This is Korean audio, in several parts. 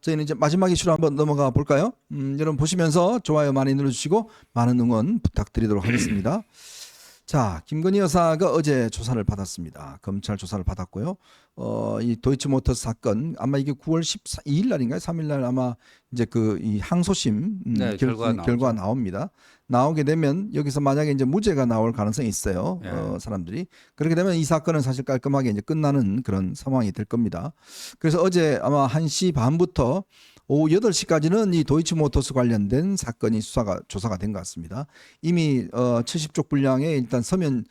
저희는 이제 마지막 이슈로 한번 넘어가 볼까요? 여러분 보시면서 좋아요 많이 눌러주시고 많은 응원 부탁드리도록 하겠습니다. 자, 김건희 여사가 어제 조사를 받았습니다. 검찰 조사를 받았고요. 이 도이치모터스 사건 아마 이게 9월 12일 날인가요? 3일 날 아마 이제 그 이 항소심 네, 결과가 나옵니다. 나오게 되면 여기서 만약에 이제 무죄가 나올 가능성이 있어요. 네. 사람들이 그렇게 되면 이 사건은 사실 깔끔하게 이제 끝나는 그런 상황이 될 겁니다. 그래서 어제 아마 1시 반부터 오후 8시까지는 이 도이치모터스 관련된 사건이 조사가 된 것 같습니다. 이미 70쪽 분량의 일단 서면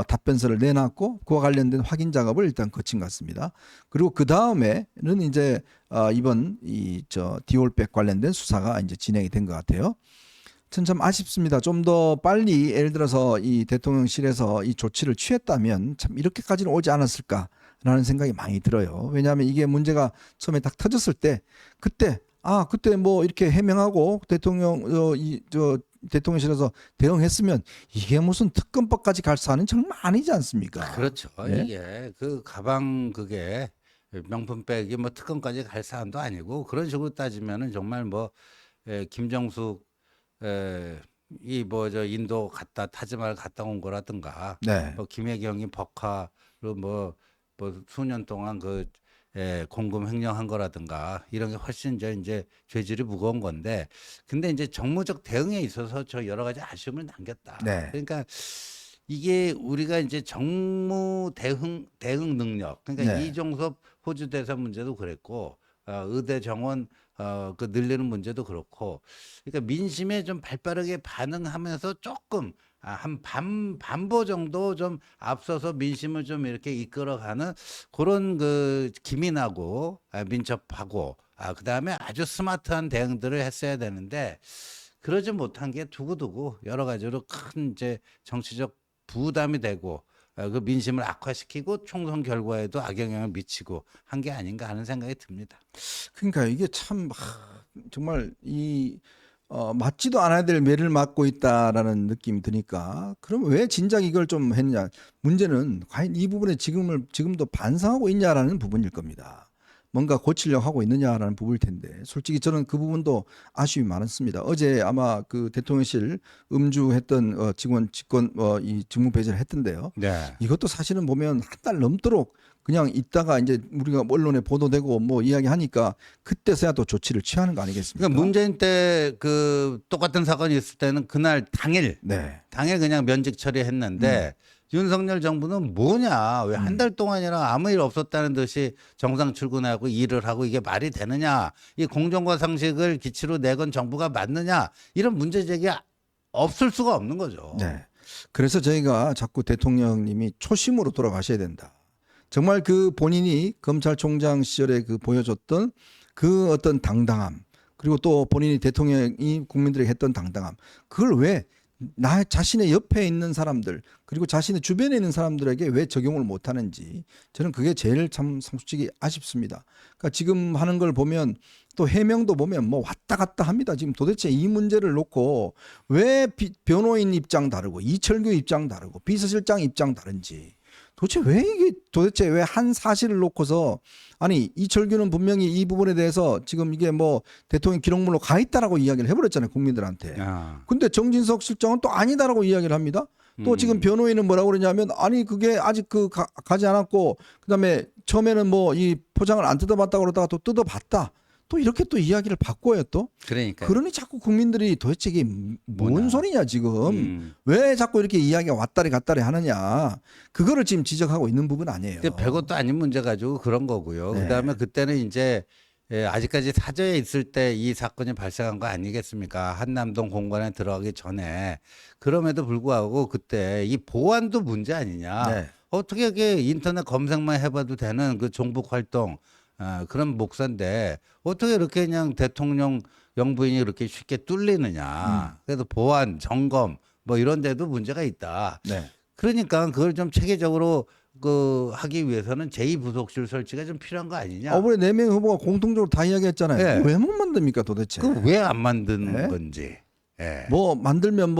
답변서를 내놨고 그와 관련된 확인 작업을 일단 거친 것 같습니다. 그리고 그 다음에는 이제 이번 디올백 관련된 수사가 이제 진행이 된 것 같아요. 참 아쉽습니다. 좀 더 빨리 예를 들어서 이 대통령실에서 이 조치를 취했다면 참 이렇게까지는 오지 않았을까라는 생각이 많이 들어요. 왜냐하면 이게 문제가 처음에 딱 터졌을 때 그때 뭐 이렇게 해명하고 대통령실에서 대응했으면 이게 무슨 특검법까지 갈 사안은 정말 아니지 않습니까? 그렇죠. 네? 이게 그 가방 그게 명품백이 뭐 특검까지 갈 사안도 아니고 그런 식으로 따지면은 정말 뭐 김정숙 이 뭐 저 인도 타지마을 갔다 온 거라든가 네. 뭐 김혜경이 법카로 뭐 수년 동안 그 공금 횡령한 거라든가 이런 게 훨씬 이제 죄질이 무거운 건데 근데 이제 정무적 대응에 있어서 저 여러 가지 아쉬움을 남겼다. 네. 그러니까 이게 우리가 이제 정무 대응 능력 그러니까 네. 이종섭 호주 대사 문제도 그랬고 의대 정원 그 늘리는 문제도 그렇고 그러니까 민심에 좀 발빠르게 반응하면서 조금 한 반보 정도 좀 앞서서 민심을 좀 이렇게 이끌어가는 그런 그 기민하고 민첩하고 그다음에 아주 스마트한 대응들을 했어야 되는데 그러지 못한 게 두고두고 여러 가지로 큰 이제 정치적 부담이 되고 그 민심을 악화시키고 총선 결과에도 악영향을 미치고 한 게 아닌가 하는 생각이 듭니다. 그러니까 이게 참 정말 맞지도 않아야 될 매를 맞고 있다라는 느낌이 드니까 그럼 왜 진작 이걸 좀 했냐? 문제는 과연 이 부분에 지금도 반성하고 있냐라는 부분일 겁니다. 뭔가 고치려고 하고 있느냐라는 부분일 텐데 솔직히 저는 그 부분도 아쉬움이 많았습니다. 어제 아마 그 대통령실 음주했던 직권 이 직무 배제를 했던데요. 네. 이것도 사실은 보면 한 달 넘도록 그냥 있다가 이제 우리가 언론에 보도되고 뭐 이야기하니까 그때서야 또 조치를 취하는 거 아니겠습니까? 그러니까 문재인 때 그 똑같은 사건이 있을 때는 그날 당일 그냥 면직 처리했는데 윤석열 정부는 뭐냐 왜 한 달 동안이나 아무 일 없었다는 듯이 정상 출근하고 일을 하고 이게 말이 되느냐 이 공정과 상식을 기치로 내건 정부가 맞느냐 이런 문제 제기가 없을 수가 없는 거죠. 네. 그래서 저희가 자꾸 대통령님이 초심으로 돌아가셔야 된다. 정말 그 본인이 검찰총장 시절에 그 보여줬던 그 어떤 당당함 그리고 또 본인이 대통령이 국민들에게 했던 당당함 그걸 왜 나 자신의 옆에 있는 사람들 그리고 자신의 주변에 있는 사람들에게 왜 적용을 못하는지 저는 그게 제일 참 솔직히 아쉽습니다. 그러니까 지금 하는 걸 보면 또 해명도 보면 뭐 왔다 갔다 합니다. 지금 도대체 이 문제를 놓고 왜 변호인 입장 다르고 이철규 입장 다르고 비서실장 입장 다른지 도대체 왜 한 사실을 놓고서 아니 이철규는 분명히 이 부분에 대해서 지금 이게 뭐 대통령 기록물로 가 있다라고 이야기를 해버렸잖아요 국민들한테. 근데 정진석 실장은 또 아니다라고 이야기를 합니다. 또 지금 변호인은 뭐라고 그러냐면 아니 그게 아직 가지 않았고 그다음에 처음에는 뭐 이 포장을 안 뜯어봤다고 그러다가 또 뜯어봤다. 또 이렇게 또 이야기를 바꿔요 또. 그러니 자꾸 국민들이 도대체 이게 뭔 소리냐 지금. 왜 자꾸 이렇게 이야기가 왔다리 갔다리 하느냐. 그거를 지금 지적하고 있는 부분 아니에요. 별것도 아닌 문제 가지고 그런 거고요. 네. 그다음에 그때는 이제 아직까지 사저에 있을 때 이 사건이 발생한 거 아니겠습니까? 한남동 공간에 들어가기 전에. 그럼에도 불구하고 그때 이 보안도 문제 아니냐. 네. 어떻게 이게 인터넷 검색만 해봐도 되는 그 종북 활동 그런 목사인데 어떻게 이렇게 그냥 대통령 영부인이 이렇게 쉽게 뚫리느냐. 그래도 보안, 점검 뭐 이런 데도 문제가 있다. 네. 그러니까 그걸 좀 체계적으로 하기 위해서는 제2부속실 설치가 좀 필요한 거 아니냐. 이번에 4명 후보가 공통적으로 다 이야기했잖아요. 네. 왜 못 만듭니까 도대체? 그 왜 안 만드는 네? 건지. 예. 뭐 만들면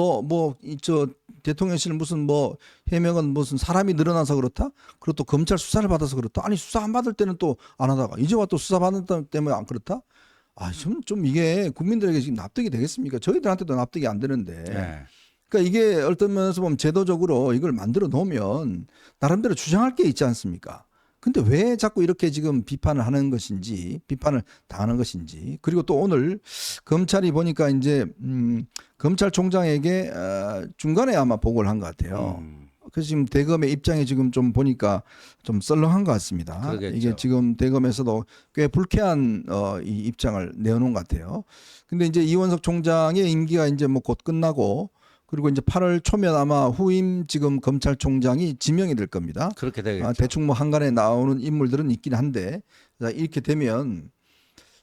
대통령실 무슨 뭐 해명은 무슨 사람이 늘어나서 그렇다? 그리고 또 검찰 수사를 받아서 그렇다? 아니 수사 안 받을 때는 또 안 하다가 이제 와 또 수사 받는 때문에 안 그렇다? 좀 이게 국민들에게 지금 납득이 되겠습니까? 저희들한테도 납득이 안 되는데. 네. 그러니까 이게 어떤 면에서 보면 제도적으로 이걸 만들어 놓으면 나름대로 주장할 게 있지 않습니까? 근데 왜 자꾸 이렇게 지금 비판을 하는 것인지, 비판을 당하는 것인지, 그리고 또 오늘 검찰이 보니까 이제 검찰총장에게 중간에 아마 보고를 한 것 같아요. 그래서 지금 대검의 입장이 지금 좀 보니까 좀 썰렁한 것 같습니다. 그러겠죠. 이게 지금 대검에서도 꽤 불쾌한 이 입장을 내놓은 것 같아요. 근데 이제 이원석 총장의 임기가 이제 뭐 곧 끝나고 그리고 이제 8월 초면 아마 후임 지금 검찰총장이 지명이 될 겁니다. 그렇게 되겠죠. 대충 뭐 한간에 나오는 인물들은 있긴 한데 자, 이렇게 되면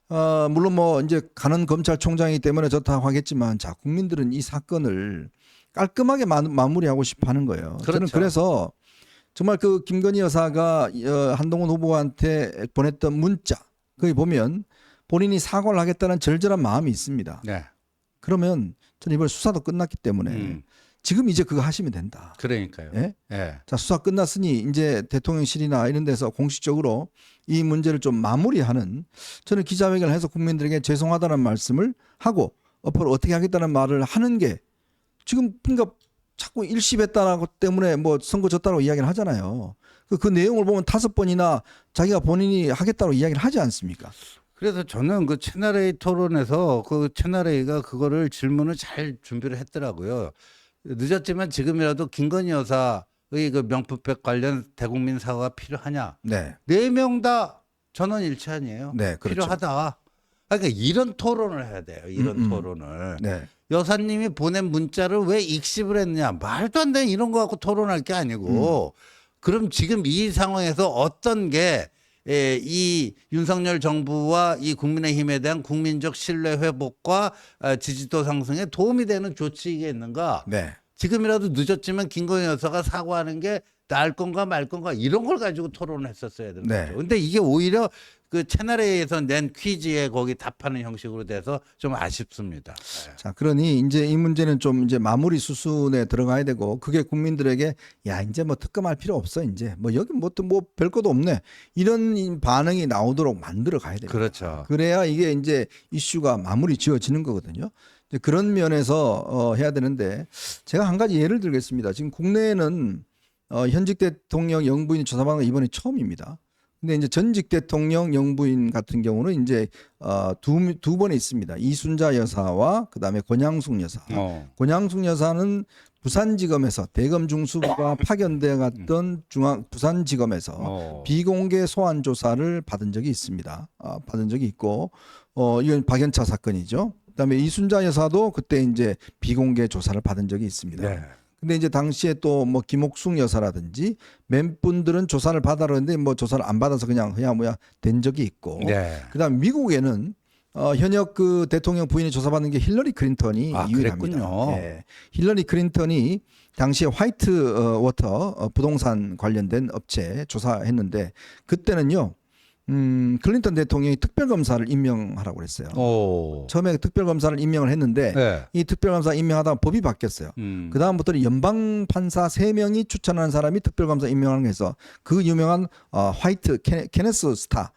물론 뭐 이제 가는 검찰총장이기 때문에 좋다고 하겠지만 자 국민들은 이 사건을 깔끔하게 마무리하고 싶어하는 거예요. 그렇죠. 저는 그래서 정말 그 김건희 여사가 한동훈 후보한테 보냈던 문자 거기 보면 본인이 사과를 하겠다는 절절한 마음이 있습니다. 네. 그러면 저는 이번 수사도 끝났기 때문에 지금 이제 그거 하시면 된다. 그러니까요. 예? 예. 자, 수사 끝났으니 이제 대통령실이나 이런 데서 공식적으로 이 문제를 좀 마무리하는 저는 기자회견을 해서 국민들에게 죄송하다는 말씀을 하고 앞으로 어떻게 하겠다는 말을 하는 게 지금 그러니까 자꾸 일십했다라고 때문에 뭐 선거 졌다고 이야기를 하잖아요. 그 내용을 보면 5번이나 자기가 본인이 하겠다고 이야기를 하지 않습니까? 그래서 저는 그 채널A 토론에서 그 채널A가 그거를 질문을 잘 준비를 했더라고요. 늦었지만 지금이라도 김건희 여사의 그 명품백 관련 대국민 사과가 필요하냐? 네. 4명 다 전원 일치 아니에요. 네, 그렇죠. 필요하다. 그러니까 이런 토론을 해야 돼요. 이런 토론을. 네. 여사님이 보낸 문자를 왜 익십을 했느냐. 말도 안 되는 이런 거 갖고 토론할 게 아니고 그럼 지금 이 상황에서 어떤 게 이 윤석열 정부와 이 국민의힘에 대한 국민적 신뢰 회복과 지지도 상승에 도움이 되는 조치이겠는가. 네. 지금이라도 늦었지만 김건희 여사가 사과하는 게 나을 건가 말 건가 이런 걸 가지고 토론을 했었어야 되는 네. 거죠. 근데 이게 오히려 그 채널A에서 낸 퀴즈에 거기 답하는 형식으로 돼서 좀 아쉽습니다. 네. 자, 그러니 이제 이 문제는 좀 이제 마무리 수순에 들어가야 되고 그게 국민들에게 야, 이제 뭐 특검할 필요 없어. 이제 뭐 여기 뭐 별것도 없네. 이런 반응이 나오도록 만들어 가야 됩니다. 그렇죠. 그래야 이게 이제 이슈가 마무리 지어지는 거거든요. 이제 그런 면에서 해야 되는데 제가 한 가지 예를 들겠습니다. 지금 국내에는 현직 대통령 영부인 조사받는 건 이번이 처음입니다. 근데 이제 전직 대통령 영부인 같은 경우는 이제 두 번에 있습니다. 이순자 여사와 그다음에 권양숙 여사. 권양숙 여사는 부산지검에서 대검 중수부가 파견돼 갔던 부산지검에서 비공개 소환 조사를 받은 적이 있습니다. 받은 적이 있고 이건 박연차 사건이죠. 그다음에 이순자 여사도 그때 이제 비공개 조사를 받은 적이 있습니다. 네. 근데 이제 당시에 또 뭐 김옥숙 여사라든지 몇 분들은 조사를 받아라는데 뭐 조사를 안 받아서 그냥 뭐야 된 적이 있고. 네. 그다음 미국에는 현역 그 대통령 부인이 조사받는 게 힐러리 클린턴이 유일합니다. 그랬군요. 예. 힐러리 클린턴이 당시에 화이트 워터 부동산 관련된 업체 조사했는데 그때는요. 클린턴 대통령이 특별검사를 임명하라고 그랬어요. 처음에 특별검사를 임명을 했는데 네. 이 특별검사 임명하다가 법이 바뀌었어요. 그 다음부터는 연방판사 3명이 추천하는 사람이 특별검사 임명하는 게 있어. 그 유명한 화이트 케네스 스타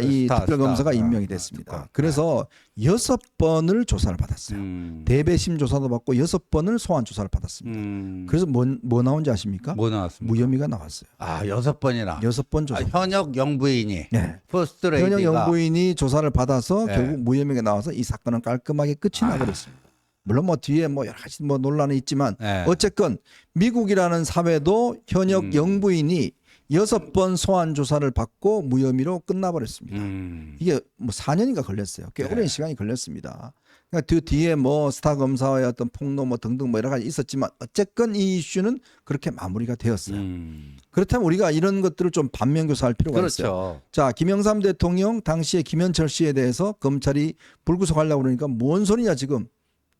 이 특별검사가 임명이 됐습니다. 그래서 6번을 조사를 받았어요. 대배심 조사도 받고 6번을 소환 조사를 받았습니다. 그래서 뭐 나온지 아십니까? 뭐 나왔습니까? 무혐의가 나왔어요. 6번이나. 6번 조사. 현역 영부인이 네. 퍼스트 레이디가 현역 영부인이 조사를 받아서 결국 무혐의가 나와서 이 사건은 깔끔하게 끝이 나버렸습니다. 물론 뭐 뒤에 뭐 여러 가지 뭐 논란이 있지만 어쨌건 미국이라는 사회도 현역 영부인이 6번 소환 조사를 받고 무혐의로 끝나버렸습니다. 이게 뭐 4년인가 걸렸어요. 꽤 오랜 시간이 걸렸습니다. 그러니까 그 뒤에 뭐 스타 검사와의 어떤 폭로 뭐 등등 뭐 여러 가지 있었지만 어쨌건 이 이슈는 그렇게 마무리가 되었어요. 그렇다면 우리가 이런 것들을 좀 반면교사할 필요가 있어요. 자, 김영삼 대통령 당시에 김현철 씨에 대해서 검찰이 불구속하려고 그러니까 뭔 소리냐 지금.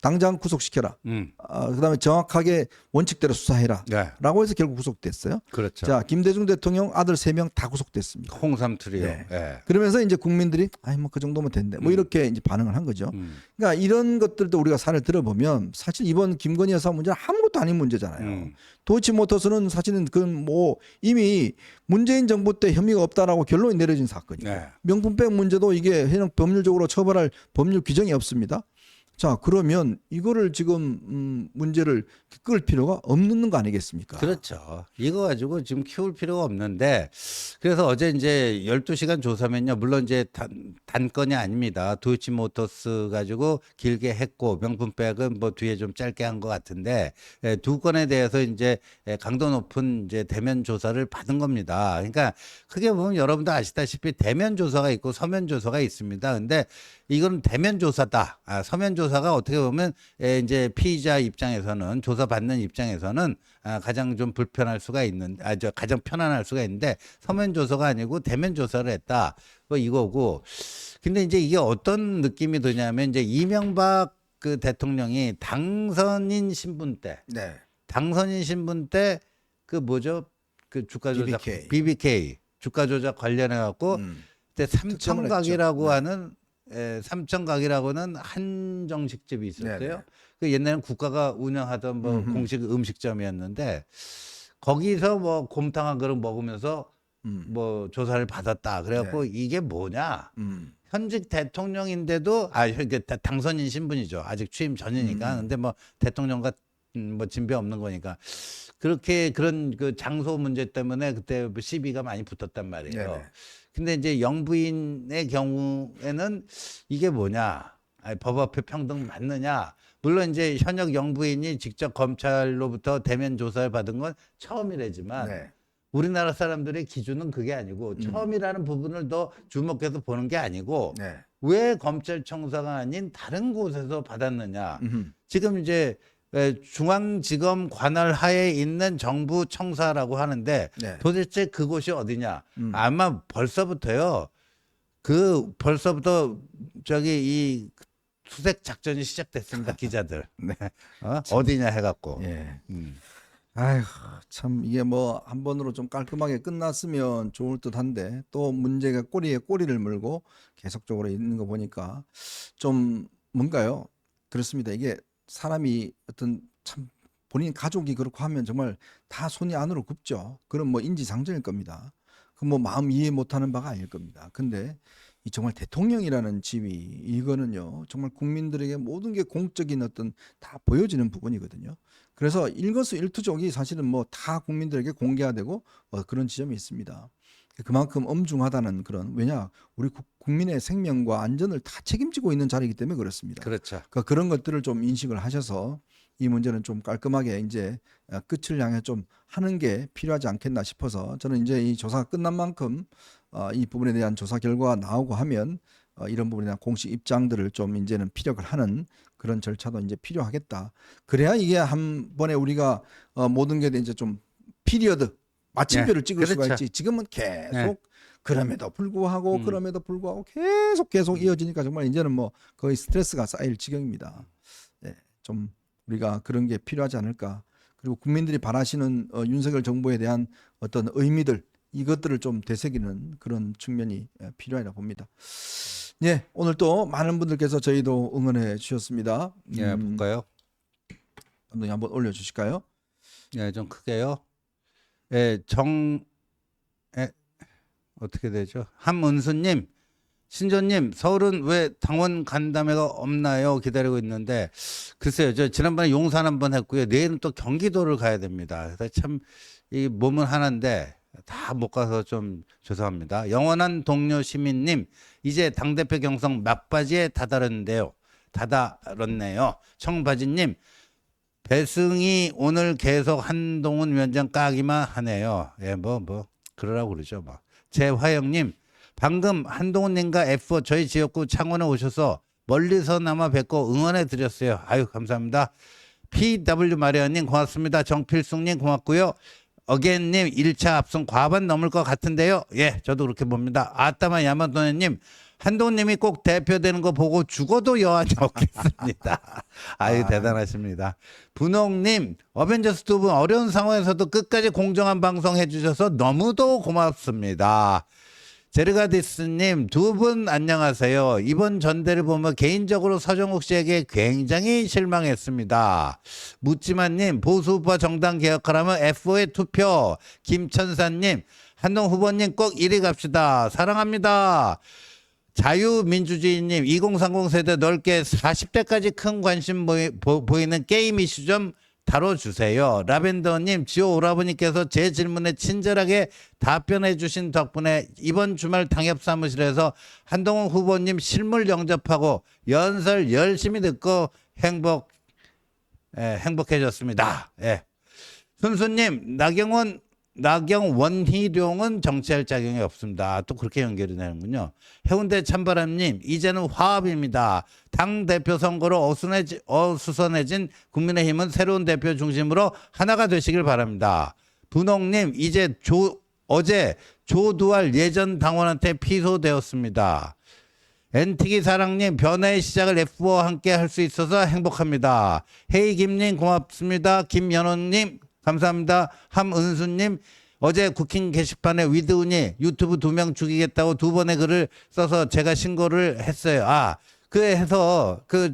당장 구속시켜라. 음. 그다음에 정확하게 원칙대로 수사해라. 네. 라고 해서 결국 구속됐어요. 그렇죠. 자, 김대중 대통령 아들 3명 다 구속됐습니다. 홍삼 트리오. 네. 예. 그러면서 이제 국민들이 아이 뭐 그 정도면 된대. 뭐 이렇게 이제 반응을 한 거죠. 그러니까 이런 것들도 우리가 사례를 들어보면 사실 이번 김건희 여사 문제는 아무것도 아닌 문제잖아요. 도이치모터스는 사실은 그 뭐 이미 문재인 정부 때 혐의가 없다라고 결론이 내려진 사건이에요. 네. 명품백 문제도 이게 현행 법률적으로 처벌할 법률 규정이 없습니다. 자, 그러면 이거를 지금 문제를 끌 필요가 없는 거 아니겠습니까? 그렇죠. 이거 가지고 지금 키울 필요가 없는데 그래서 어제 이제 12시간 조사면요. 물론 이제 단건이 아닙니다. 도이치모터스 가지고 길게 했고 명품백은 뭐 뒤에 좀 짧게 한 것 같은데 두 건에 대해서 이제 강도 높은 이제 대면 조사를 받은 겁니다. 그러니까 크게 보면 여러분도 아시다시피 대면 조사가 있고 서면 조사가 있습니다. 근데 이건 대면 조사다. 서면 조사가 어떻게 보면 이제 피의자 입장에서는 조사 받는 입장에서는 가장 좀 불편할 수가 있는, 가장 편안할 수가 있는데 서면 조사가 아니고 대면 조사를 했다. 뭐 이거고. 근데 이제 이게 어떤 느낌이 드냐면 이제 이명박 그 대통령이 당선인 신분 때, 그 뭐죠? 그 주가 조작, BBK 주가 조작 관련해 갖고 그때 삼청각이라고 하는 삼청각이라고는 한정식집이 있었어요. 네네. 그 옛날에는 국가가 운영하던 뭐 공식 음식점이었는데 거기서 뭐 곰탕 한 그릇 먹으면서 뭐 조사를 받았다. 그래갖고 이게 뭐냐? 현직 대통령인데도 이게 당선인 신분이죠. 아직 취임 전이니까. 근데 뭐 대통령과 뭐 진배 없는 거니까 그렇게 그런 그 장소 문제 때문에 그때 시비가 많이 붙었단 말이에요. 네네. 근데 이제 영부인의 경우에는 이게 뭐냐? 법 앞에 평등 맞느냐? 물론 이제 현역 영부인이 직접 검찰로부터 대면 조사를 받은 건 처음이라지만 우리나라 사람들의 기준은 그게 아니고 처음이라는 부분을 더 주목해서 보는 게 아니고 왜 검찰청사가 아닌 다른 곳에서 받았느냐? 지금 이제 중앙지검 관할 하에 있는 정부 청사라고 하는데 도대체 그곳이 어디냐? 아마 벌써부터요. 벌써부터 저기 이 수색 작전이 시작됐습니다. 기자들. 어디냐 해갖고. 아휴, 참 이게 뭐 한 번으로 좀 깔끔하게 끝났으면 좋을 듯한데 또 문제가 꼬리에 꼬리를 물고 계속적으로 있는 거 보니까 좀 뭔가요? 그렇습니다. 이게 사람이 어떤 참 본인 가족이 그렇고 하면 정말 다 손이 안으로 굽죠. 그런 뭐 인지상정일 겁니다. 그 뭐 마음 이해 못하는 바가 아닐 겁니다. 근데 이 정말 대통령이라는 지위 이거는요 정말 국민들에게 모든 게 공적인 어떤 다 보여지는 부분이거든요. 그래서 일거수일투족이 사실은 뭐 다 국민들에게 공개가 되고 그런 지점이 있습니다. 그만큼 엄중하다는 그런 왜냐 우리 국민의 생명과 안전을 다 책임지고 있는 자리이기 때문에 그렇습니다. 그렇죠. 그러니까 그런 것들을 좀 인식을 하셔서 이 문제는 좀 깔끔하게 이제 끝을 향해 좀 하는 게 필요하지 않겠나 싶어서 저는 이제 이 조사가 끝난 만큼 이 부분에 대한 조사 결과가 나오고 하면 이런 부분에 대한 공식 입장들을 좀 이제는 피력을 하는 그런 절차도 이제 필요하겠다. 그래야 이게 한 번에 우리가 모든 게 이제 좀 피리어드 마침표를 찍을 수가 있지. 지금은 계속 그럼에도 불구하고 계속 이어지니까 정말 이제는 뭐 거의 스트레스가 쌓일 지경입니다. 좀 우리가 그런 게 필요하지 않을까. 그리고 국민들이 바라시는 윤석열 정부에 대한 어떤 의미들 이것들을 좀 되새기는 그런 측면이 필요하다 봅니다. 오늘 또 많은 분들께서 저희도 응원해 주셨습니다. 볼까요? 감독님 한번 올려주실까요? 좀 크게요. 어떻게 되죠? 함은수님, 신조님, 서울은 왜 당원 간담회가 없나요? 기다리고 있는데 글쎄요, 저 지난번에 용산 한번 했고요. 내일은 또 경기도를 가야 됩니다. 그래서 참 이 몸은 하나인데 다 못 가서 좀 죄송합니다. 영원한 동료 시민님, 이제 당대표 경선 막바지에 다다랐네요. 청바지님, 배승이 오늘 계속 한동훈 위원장 까기만 하네요. 그러라고 그러죠. 뭐. 재화영님, 방금 한동훈님과 F4 저희 지역구 창원에 오셔서 멀리서나마 뵙고 응원해 드렸어요. 아유, 감사합니다. PW 마리아님 고맙습니다. 정필숙님 고맙고요. 어겐님 1차 압승 과반 넘을 것 같은데요. 저도 그렇게 봅니다. 아따마 야마도네님 한동훈님이 꼭 대표되는 거 보고 죽어도 여한이 없겠습니다. 아유 대단하십니다. 분홍님 어벤져스 두 분 어려운 상황에서도 끝까지 공정한 방송 해주셔서 너무도 고맙습니다. 제르가디스님 두 분 안녕하세요. 이번 전대를 보면 개인적으로 서정욱 씨에게 굉장히 실망했습니다. 묻지마님 보수우파 정당 개혁하라면 F5에 투표. 김천사님 한동 후보님 꼭 1위 갑시다. 사랑합니다. 자유민주주의님 2030 세대 넓게 40대까지 큰 관심 보이는 게임 이슈 좀 다뤄주세요. 라벤더님 지호 오라버니께서 제 질문에 친절하게 답변해 주신 덕분에 이번 주말 당협사무실에서 한동훈 후보님 실물 영접하고 연설 열심히 듣고 행복해졌습니다. 예. 순수님 나경원희룡은 정치할 자격이 없습니다. 또 그렇게 연결이 되는군요. 해운대 찬바람님 이제는 화합입니다. 당대표 선거로 어수선해진 국민의힘은 새로운 대표 중심으로 하나가 되시길 바랍니다. 분홍님 어제 조두할 예전 당원한테 피소되었습니다. 엔티기 사랑님 변화의 시작을 F4와 함께 할 수 있어서 행복합니다. 헤이김님 고맙습니다. 김연호님 감사합니다. 함은수님 어제 쿠킹 게시판에 위드운이 유튜브 2명 죽이겠다고 2번의 글을 써서 제가 신고를 했어요. 해서 그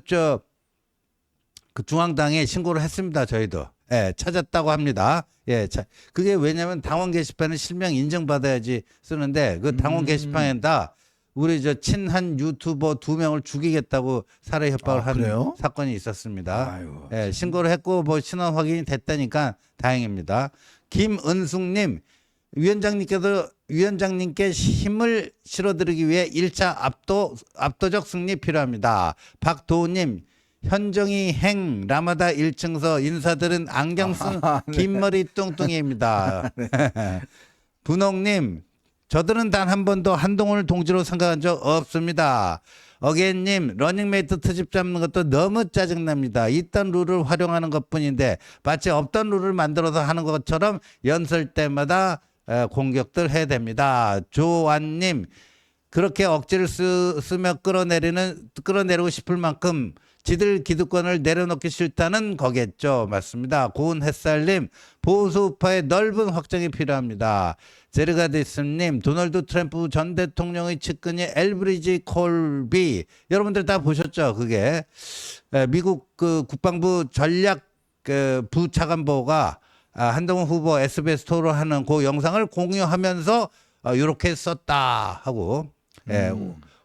중앙당에 신고를 했습니다. 저희도. 예, 찾았다고 합니다. 예, 그게 왜냐면 당원 게시판에 실명 인정받아야지 쓰는데 그 당원 게시판에다 우리 친한 유튜버 2명을 죽이겠다고 살해 협박을 한 그래요? 사건이 있었습니다. 아유, 예, 신고를 했고 신원 확인이 됐다니까 다행입니다. 김은숙님 위원장님께 힘을 실어드리기 위해 1차 압도적 승리 필요합니다. 박도우님 현정이 행 라마다 1층서 인사들은 안경 쓴 긴머리 뚱뚱이입니다. 분홍님 저들은 단 한 번도 한동훈을 동지로 생각한 적 없습니다. 어게인님 러닝메이트 트집 잡는 것도 너무 짜증납니다. 있던 룰을 활용하는 것뿐인데 마치 없던 룰을 만들어서 하는 것처럼 연설 때마다 공격들 해야 됩니다. 조안님 그렇게 억지를 쓰며 끌어내리고 싶을 만큼 지들 기득권을 내려놓기 싫다는 거겠죠. 맞습니다. 고운 햇살님 보수우파의 넓은 확장이 필요합니다. 제르가디스님 도널드 트럼프 전 대통령의 측근이 엘브리지 콜비 여러분들 다 보셨죠? 그게 미국 그 국방부 전략 부차관보가 한동훈 후보 SBS 토론하는 그 영상을 공유하면서 이렇게 썼다 하고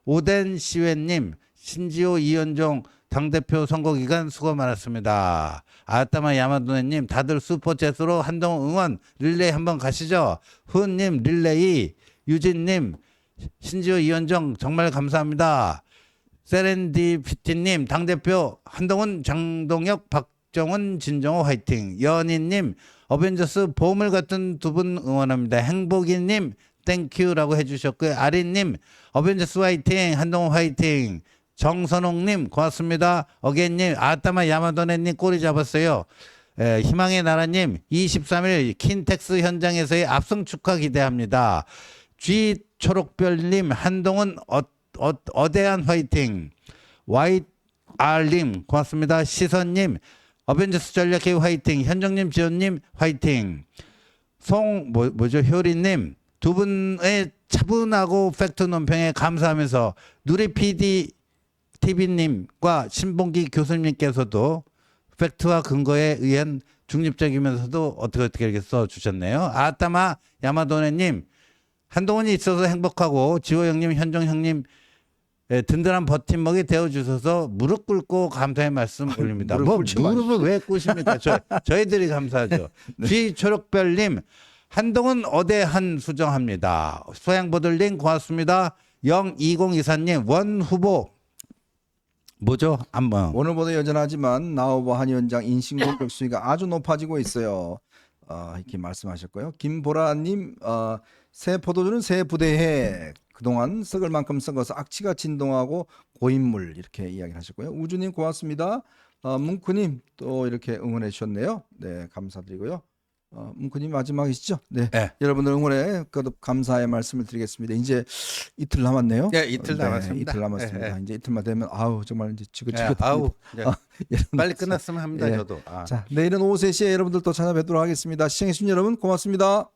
오덴 시웨님 신지호 이현종 당대표 선거기간 수고 많았습니다. 아따마 야마도네님 다들 슈퍼챗으로 한동훈 응원 릴레이 한번 가시죠. 후은님 릴레이 유진님 신지호 이현정 정말 감사합니다. 세렌디피티님 당대표 한동훈 장동혁 박정훈 진정호 화이팅. 연희님 어벤져스 보물 같은 두 분 응원합니다. 행복이님 땡큐라고 해주셨고요. 아리님 어벤져스 화이팅 한동훈 화이팅. 정선홍님 고맙습니다. 어게님 아따마 야마도네님 꼬리 잡았어요. 희망의 나라님 23일 킨텍스 현장에서의 압승 축하 기대합니다. G 초록별님 한동훈 어대한 화이팅. YR님 고맙습니다. 시선님 어벤져스 전략회의 화이팅. 현정님 지원님 화이팅. 효리님 두 분의 차분하고 팩트 논평에 감사하면서 누리 PD TV님과 신봉기 교수님께서도 팩트와 근거에 의한 중립적이면서도 어떻게 이렇게 써주셨네요. 아따마 야마도네님 한동훈이 있어서 행복하고 지호 형님 현정 형님 든든한 버팀목이 되어주셔서 무릎 꿇고 감사의 말씀 올립니다. 무릎을 왜 꿇습니까? 저희들이 감사하죠. G초록별님 한동훈 어대한 수정합니다. 소양보들님 고맙습니다. 02024님 원 후보 뭐죠? 한번 오늘보다 여전하지만 나오버 한 위원장 인신공격 수위가 아주 높아지고 있어요. 이렇게 말씀하셨고요. 김보라님 새 포도주는 새 부대해 그동안 썩을 만큼 썩어서 악취가 진동하고 고인물 이렇게 이야기를 하셨고요. 우주님 고맙습니다. 뭉크님 또 이렇게 응원해 주셨네요. 네 감사드리고요. 문구님 마지막이시죠? 네. 네. 여러분들 응원에 거듭 감사의 말씀을 드리겠습니다. 이제 이틀 남았네요. 네, 이틀 남았습니다. 이틀 남았습니다. 네, 네. 이제 이틀만 되면 아우 정말 이제 네, 지긋지긋합니다. 아우, 네. 여러분, 빨리 끝났으면 합니다. 예. 저도. 아. 자, 내일은 오후 3시에 여러분들 또 찾아뵙도록 하겠습니다. 시청해주신 여러분 고맙습니다.